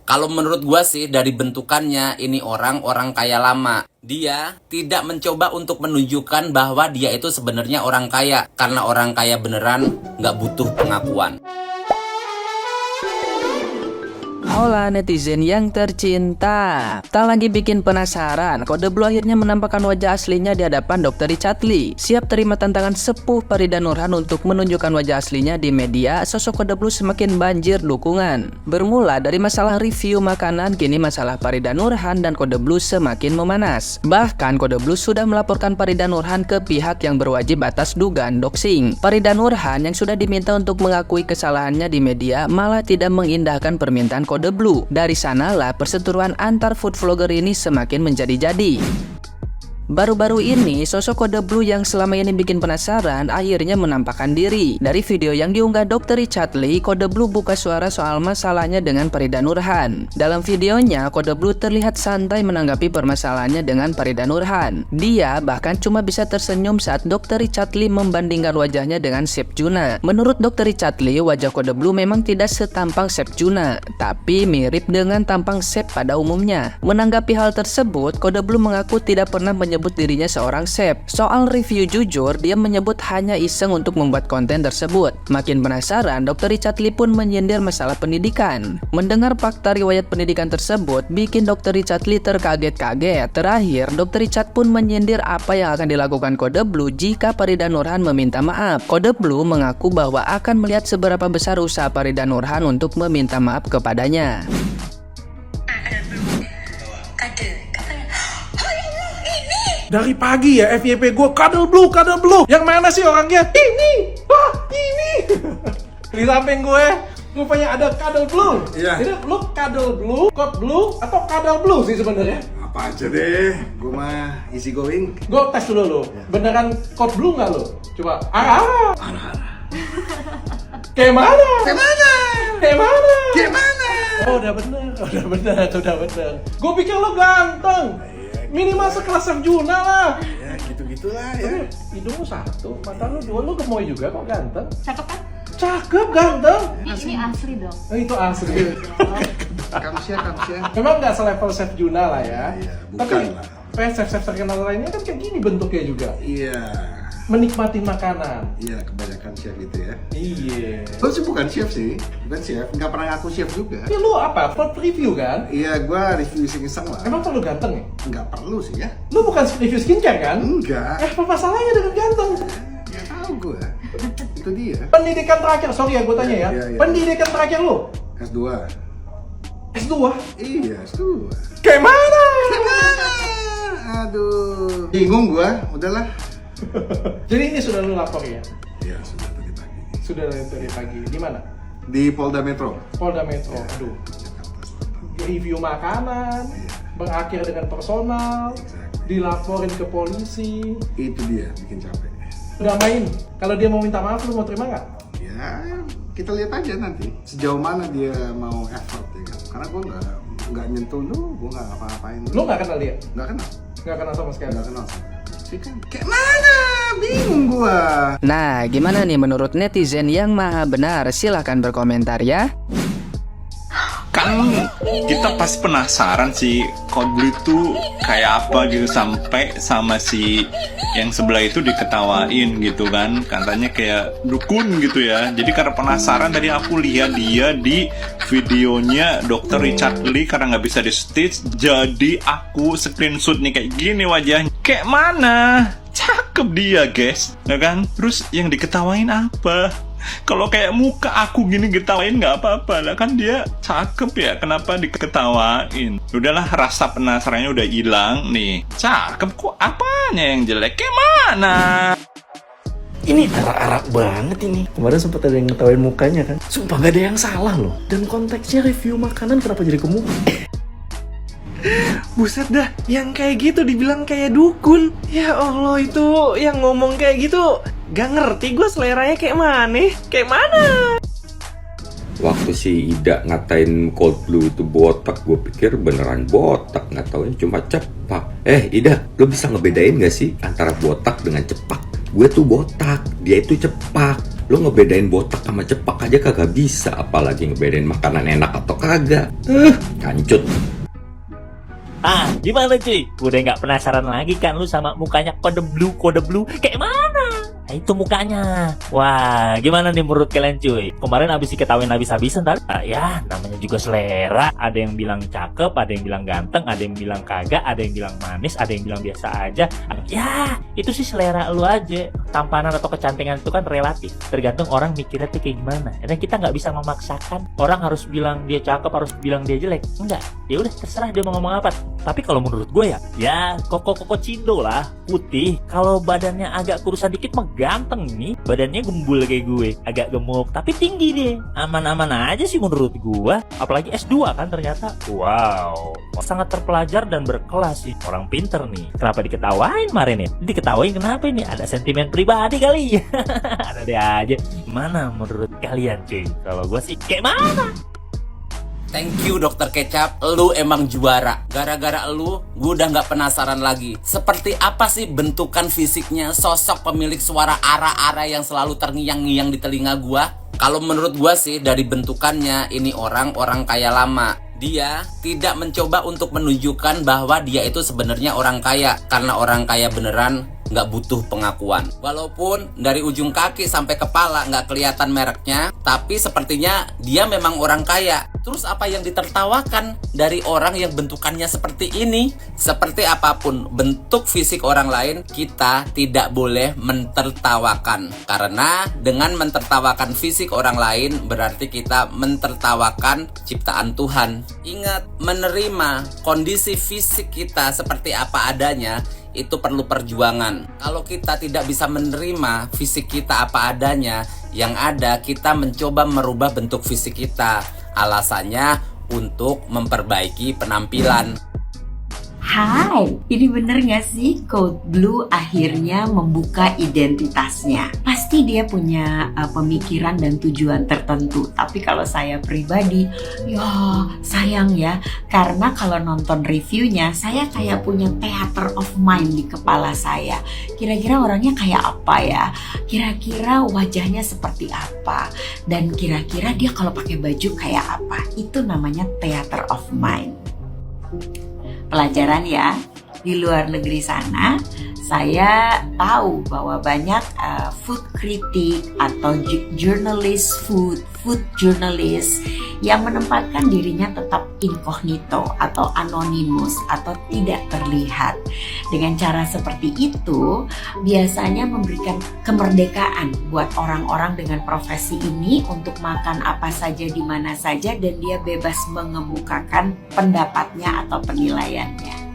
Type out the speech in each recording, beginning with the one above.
Kalau menurut gua sih dari bentukannya ini orang kaya lama. Dia tidak mencoba untuk menunjukkan bahwa dia itu sebenarnya orang kaya. Karena orang kaya beneran nggak butuh pengakuan. Hola netizen yang tercinta, tak lagi bikin penasaran, Kode Blue akhirnya menampakkan wajah aslinya di hadapan Dr. Richard Lee. Siap terima tantangan sepuh Farida Nurhan untuk menunjukkan wajah aslinya di media, sosok Kode Blue semakin banjir dukungan. Bermula dari masalah review makanan, kini masalah Farida Nurhan dan Kode Blue semakin memanas. Bahkan Kode Blue sudah melaporkan Farida Nurhan ke pihak yang berwajib atas dugaan doxing. Farida Nurhan yang sudah diminta untuk mengakui kesalahannya di media malah tidak mengindahkan permintaan Kode Blue. Dari sanalah perseteruan antar food vlogger ini semakin menjadi-jadi. Baru-baru ini, sosok Kode Blue yang selama ini bikin penasaran akhirnya menampakkan diri. Dari video yang diunggah Dr. Richard Lee, Kode Blue buka suara soal masalahnya dengan Farida Nurhan. Dalam videonya, Kode Blue terlihat santai menanggapi permasalahannya dengan Farida Nurhan. Dia bahkan cuma bisa tersenyum saat Dr. Richard Lee membandingkan wajahnya dengan Chef Juna. Menurut Dr. Richard Lee, wajah Kode Blue memang tidak setampang Chef Juna, tapi mirip dengan tampang chef pada umumnya. Menanggapi hal tersebut, Kode Blue mengaku tidak pernah menyebut dirinya seorang chef. Soal review jujur, dia menyebut hanya iseng untuk membuat konten tersebut. Makin penasaran, Dr. Richard Lee pun menyindir masalah pendidikan. Mendengar fakta riwayat pendidikan tersebut, bikin Dr. Richard Lee terkaget-kaget. Terakhir, Dr. Richard pun menyindir apa yang akan dilakukan Kode Blue jika Farida Nurhan meminta maaf. Kode Blue mengaku bahwa akan melihat seberapa besar usaha Farida Nurhan untuk meminta maaf kepadanya. Dari pagi ya FYP gue Cuddle Blue. Yang mana sih orangnya? Ini. Wah, ini. Di samping gue rupanya ada Cuddle Blue. Iya. Jadi lu Cuddle Blue, Code Blue, atau Cuddle Blue sih sebenarnya? Apa aja deh, gue mah easy going. Gue tes dulu lu. Beneran Code Blue nggak lu? Coba. Arah. Kayak mana? Oh, udah bener. Gue pikir lo ganteng. Minimal sekelas Chef Juna lah. Ya gitu-gitulah ya. Hidung lu satu, mata lu dua, lu gemoy juga kok ganteng. Cakep kan? Cakep, ganteng. Ini asli dong. Oh, itu asli. Kamsia. Memang nggak selevel Chef Juna lah ya. Iya, bukan Tapi lah. chef terkenal lainnya kan kayak gini bentuknya juga. Iya. Menikmati makanan. Iya, kebanyakan chef gitu ya. Iya. Gue sih bukan chef. Nggak pernah ngaku chef juga. Tapi lu apa? Food review kan? Iya, gue review iseng-iseng lah. Emang terlalu ganteng ya? Nggak perlu sih ya. Lu bukan review skincare kan? Enggak. Apa masalahnya dengan ganteng? Nggak tahu gue. Itu dia. Pendidikan terakhir, sorry ya gue tanya ya. Iya. Pendidikan terakhir lu? S2. S2? Iya, S2. Kayak mana? Aduh. Bingung gue. Udahlah. Jadi ini sudah lu lapor ya? Iya, sudah tadi pagi. Sudah dari pagi. Di mana? Di Polda Metro. Polda Metro. Aduh. Jakarta Selatan. Review makanan, Iya. berakhir dengan personal, Exactly. dilaporin ke polisi. Itu dia bikin capek. Udah main. Kalau dia mau minta maaf, lu mau terima nggak? Ya, kita lihat aja nanti sejauh mana dia mau effort ya kan. Karena gue nggak nyentuh lu, gue nggak ngapa-ngapain. Lu nggak kenal dia? Nggak kenal, Nggak kenal sama sekali? nggak kenal. Sih kan, kayak mana? Bingung gua. Nah, gimana nih menurut netizen yang maha benar? Silahkan berkomentar ya. Kan kita pasti penasaran sih Code Blue itu kayak apa gitu, sampai sama si yang sebelah itu diketawain gitu kan, katanya kayak dukun gitu ya. Jadi karena penasaran tadi aku lihat dia di videonya Dr. Richard Lee karena nggak bisa di stitch, jadi aku screenshot nih kayak gini wajahnya. Kayak mana? Cakep dia guys, ya kan? Terus yang diketawain apa? Kalau kayak muka aku gini ketawain nggak apa-apa lah, kan dia cakep ya, kenapa diketawain? Udahlah, rasa penasarannya udah hilang nih. Cakep kok, apanya yang jelek? Kayak mana? Ini arak-arak banget ini. Kemarin sempat ada yang ngetawain mukanya kan. Sumpah gak ada yang salah loh. Dan konteksnya review makanan kenapa jadi ke muka? Buset dah, yang kayak gitu dibilang kayak dukun. Ya Allah, itu yang ngomong kayak gitu gak ngerti gue seleranya kayak mana. Kayak mana? Waktu si Ida ngatain Code Blue itu botak, gue pikir beneran botak, nggak taunya cuma cepak. Ida, lo bisa ngebedain gak sih antara botak dengan cepak? Gue tuh botak, dia itu cepak. Lo ngebedain botak sama cepak aja kagak bisa, apalagi ngebedain makanan enak atau kagak. Kancut. Ah, gimana cuy? Udah nggak penasaran lagi kan lu sama mukanya kode blue kayak mana? Nah, itu mukanya. Wah, gimana nih menurut kalian cuy? Kemarin abis diketawain habis-habisan tadi. Ya, namanya juga selera. Ada yang bilang cakep, ada yang bilang ganteng, ada yang bilang kagak, ada yang bilang manis, ada yang bilang biasa aja. Ya, itu sih selera lu aja. Tampanan atau kecantikan itu kan relatif. Tergantung orang mikirnya tuh kayak gimana. Dan kita nggak bisa memaksakan orang harus bilang dia cakep, harus bilang dia jelek. Enggak. Ya udah terserah dia mau ngomong apa. Tapi kalau menurut gue ya koko cindo lah, putih. Kalau badannya agak kurusan dikit mah ganteng nih. Badannya gembul kayak gue, agak gemuk tapi tinggi deh. Aman-aman aja sih menurut gue. Apalagi S2 kan ternyata. Wow, sangat terpelajar dan berkelas sih. Orang pinter nih. Kenapa diketawain kemarin ya? Diketawain kenapa ini? Ada sentimen pribadi kali. Ada deh aja. Gimana menurut kalian cuy? Kalau gue sih kayak mana? Thank you Dokter Kecap, lu emang juara. Gara-gara lu, gue udah gak penasaran lagi. Seperti apa sih bentukan fisiknya sosok pemilik suara ara-ara yang selalu terngiang-ngiang di telinga gue? Kalau menurut gue sih dari bentukannya ini orang kaya lama. Dia tidak mencoba untuk menunjukkan bahwa dia itu sebenarnya orang kaya. Karena orang kaya beneran nggak butuh pengakuan. Walaupun dari ujung kaki sampai kepala nggak kelihatan mereknya, tapi sepertinya dia memang orang kaya. Terus apa yang ditertawakan dari orang yang bentukannya seperti ini? Seperti apapun bentuk fisik orang lain, kita tidak boleh mentertawakan. Karena dengan mentertawakan fisik orang lain, berarti kita mentertawakan ciptaan Tuhan. Ingat, menerima kondisi fisik kita seperti apa adanya, itu perlu perjuangan. Kalau kita tidak bisa menerima fisik kita apa adanya, yang ada kita mencoba merubah bentuk fisik kita. Alasannya untuk memperbaiki penampilan. Hai, ini bener gak sih Code Blue akhirnya membuka identitasnya? Pasti dia punya pemikiran dan tujuan tertentu. Tapi kalau saya pribadi, ya sayang ya. Karena kalau nonton reviewnya, saya kayak punya theater of mind di kepala saya. Kira-kira orangnya kayak apa ya? Kira-kira wajahnya seperti apa? Dan kira-kira dia kalau pakai baju kayak apa? Itu namanya theater of mind. Pelajaran ya, di luar negeri sana saya tahu bahwa banyak food critic atau food journalist yang menempatkan dirinya tetap incognito atau anonymous atau tidak terlihat. Dengan cara seperti itu biasanya memberikan kemerdekaan buat orang-orang dengan profesi ini untuk makan apa saja di mana saja dan dia bebas mengemukakan pendapatnya atau penilaiannya.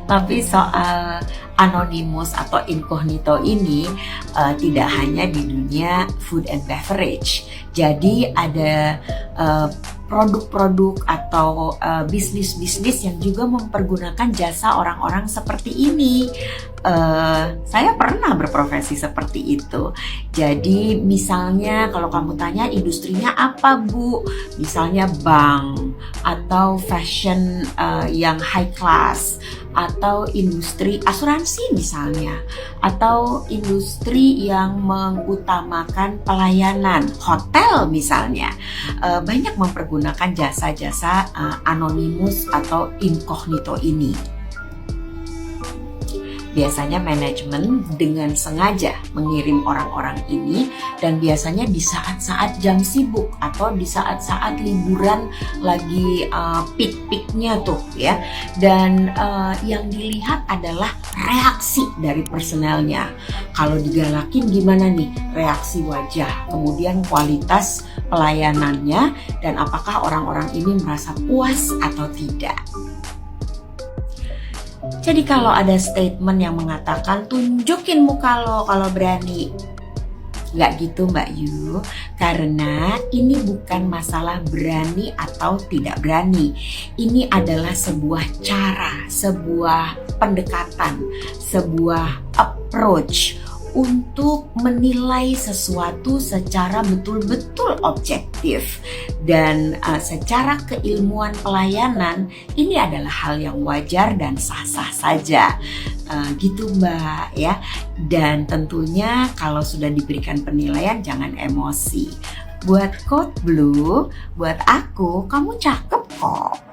Tapi soal anonymous atau incognito ini tidak hanya di dunia food and beverage. Jadi ada produk-produk atau bisnis-bisnis yang juga mempergunakan jasa orang-orang seperti ini. Saya pernah berprofesi seperti itu. Jadi misalnya kalau kamu tanya industrinya apa Bu? Misalnya bank atau fashion yang high class, atau industri asuransi misalnya, atau industri yang mengutamakan pelayanan, hotel misalnya, banyak mempergunakan jasa-jasa anonymous atau incognito ini. Biasanya manajemen dengan sengaja mengirim orang-orang ini dan biasanya di saat-saat jam sibuk atau di saat-saat liburan lagi peak-peaknya tuh ya. Dan yang dilihat adalah reaksi dari personelnya. Kalau digalakin gimana nih reaksi wajah, kemudian kualitas pelayanannya dan apakah orang-orang ini merasa puas atau tidak. Jadi kalau ada statement yang mengatakan tunjukin muka lo kalau berani, nggak gitu Mbak Yu, karena ini bukan masalah berani atau tidak berani. Ini adalah sebuah cara, sebuah pendekatan, sebuah approach untuk menilai sesuatu secara betul-betul objektif dan secara keilmuan pelayanan ini adalah hal yang wajar dan sah-sah saja. Gitu Mbak ya. Dan tentunya kalau sudah diberikan penilaian jangan emosi. Buat Code Blue, buat aku kamu cakep kok.